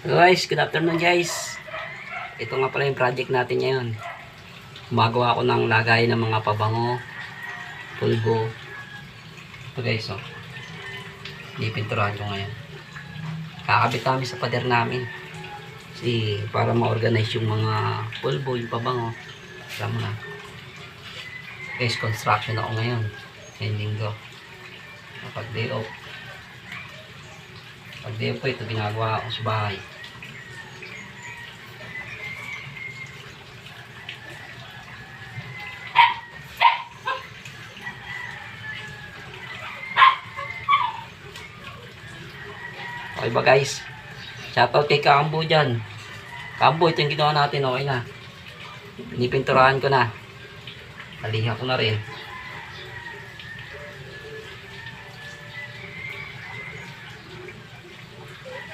Guys, good afternoon guys. Ito nga pala yung project natin ngayon. Gumagawa ako ng lagay ng mga pabango, pulbo. Ito guys, oh. Dipinturahan ko ngayon. Kakabit namin sa pader namin. Kasi para ma-organize yung mga pulbo, yung pabango. Alam mo na. Guys, construction ako ngayon. Ending ko. Pag day off. Pag day off po, ito ginagawa ako sa bahay. Okay ba guys? Shoutout kay Kambo dyan. Kambo, ito yung ginawa natin. Okay na. Pinipinturahan ko na. Naliha ko na rin.